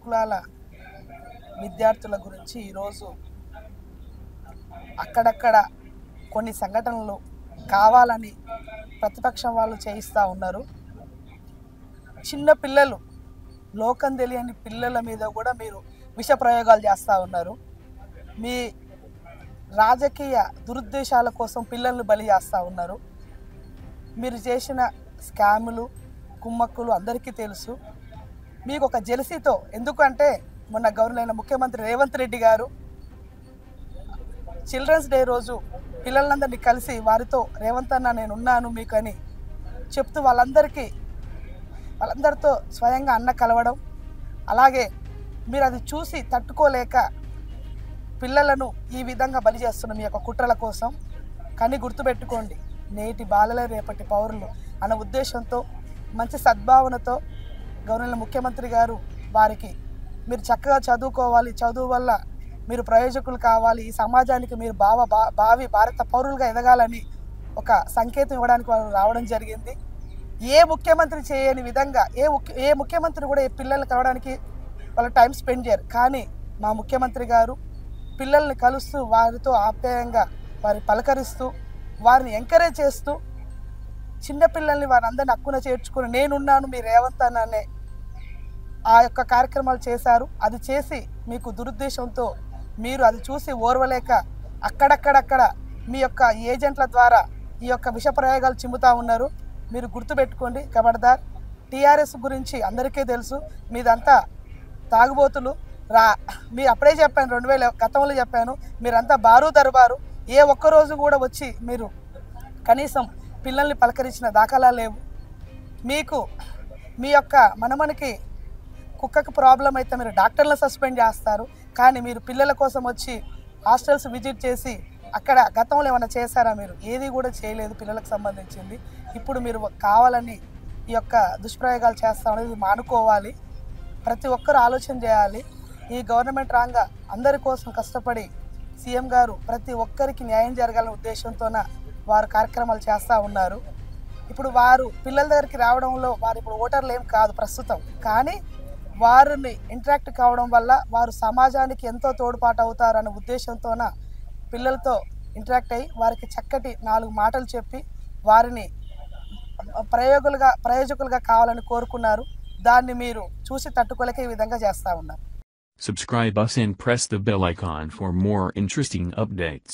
గురుకులాల విద్యార్థుల గురించి ఈరోజు అక్కడక్కడ కొన్ని సంఘటనలు కావాలని ప్రతిపక్షం వాళ్ళు చేయిస్తూ ఉన్నారు. చిన్న పిల్లలు, లోకం తెలియని పిల్లల మీద కూడా మీరు విష ప్రయోగాలు చేస్తూ ఉన్నారు. మీ రాజకీయ దురుద్దేశాల కోసం పిల్లల్ని బలి చేస్తూ ఉన్నారు. మీరు చేసిన స్కాములు, కుమ్మక్కులు అందరికీ తెలుసు. మీకు ఒక జెలసీతో, ఎందుకంటే మొన్న గవర్నర్ ముఖ్యమంత్రి రేవంత్ రెడ్డి గారు చిల్డ్రన్స్ డే రోజు పిల్లలందరినీ కలిసి వారితో రేవంత్ అన్న నేనున్నాను మీకని చెప్తూ వాళ్ళందరితో స్వయంగా అన్న కలవడం, అలాగే మీరు అది చూసి తట్టుకోలేక పిల్లలను ఈ విధంగా బలి చేస్తున్న మీ యొక్క కుట్రల కోసం. కానీ గుర్తుపెట్టుకోండి, నేటి బాలలే రేపటి పౌరులు అన్న ఉద్దేశంతో, మంచి సద్భావనతో గవర్నర్ ముఖ్యమంత్రి గారు వారికి మీరు చక్కగా చదువుకోవాలి, చదువు వల్ల మీరు ప్రయోజకులు కావాలి, ఈ సమాజానికి మీరు భావి భారత పౌరులుగా ఎదగాలని ఒక సంకేతం ఇవ్వడానికి వారు రావడం జరిగింది. ఏ ముఖ్యమంత్రి చేయని విధంగా ఏ ముఖ్యమంత్రి కూడా ఏ పిల్లల్ని కలవడానికి వాళ్ళ టైం స్పెండ్ చేయరు. కానీ మా ముఖ్యమంత్రి గారు పిల్లల్ని కలుస్తూ వారితో ఆప్యాయంగా వారి పలకరిస్తూ వారిని ఎంకరేజ్ చేస్తూ చిన్నపిల్లల్ని వారందరిని హక్కున చేర్చుకుని నేనున్నాను మీ రేవంత్ అనే ఆ యొక్క కార్యక్రమాలు చేశారు. అది చేసి మీకు దురుద్దేశంతో మీరు అది చూసి ఓర్వలేక అక్కడక్కడ మీ యొక్క ఏజెంట్ల ద్వారా ఈ యొక్క విష ప్రయోగాలు చిమ్ముతూ ఉన్నారు. మీరు గుర్తుపెట్టుకోండి ఖబర్దార్. టీఆర్ఎస్ గురించి అందరికీ తెలుసు, మీదంతా తాగుబోతులు. మీరు అప్పుడే చెప్పాను, 2000 గతంలో చెప్పాను, మీరంతా బారు దర్బారు. ఏ ఒక్కరోజు కూడా వచ్చి మీరు కనీసం పిల్లల్ని పలకరించిన దాఖలా లేవు. మీకు మీ యొక్క మనమనికి కుక్కకు ప్రాబ్లం అయితే మీరు డాక్టర్లను సస్పెండ్ చేస్తారు. కానీ మీరు పిల్లల కోసం వచ్చి హాస్టల్స్ విజిట్ చేసి అక్కడ గతంలో ఏమైనా చేశారా? మీరు ఏది కూడా చేయలేదు పిల్లలకు సంబంధించింది. ఇప్పుడు మీరు కావాలని ఈ యొక్క దుష్ప్రయోగాలు చేస్తామనేది మానుకోవాలి. ప్రతి ఒక్కరు ఆలోచన చేయాలి. ఈ గవర్నమెంట్ రాగా అందరి కోసం కష్టపడి సీఎం గారు ప్రతి ఒక్కరికి న్యాయం జరగాలనే ఉద్దేశంతోన వారు కార్యక్రమాలు చేస్తూ ఉన్నారు. ఇప్పుడు వారు పిల్లల దగ్గరికి రావడంలో వారు ఇప్పుడు ఓటర్లు ఏం కాదు ప్రస్తుతం, కానీ వారిని ఇంటరాక్ట్ కావడం వల్ల వారు సమాజానికి ఎంతో తోడ్పాటు అవుతారనే ఉద్దేశంతోన పిల్లలతో ఇంటరాక్ట్ అయ్యి వారికి చక్కటి 4 మాటలు చెప్పి వారిని ప్రయోజకులుగా కావాలని కోరుకున్నారు. దాన్ని మీరు చూసి తట్టుకోలేక ఈ విధంగా చేస్తూ ఉన్నారు. Subscribe us and press the bell icon for more interesting updates.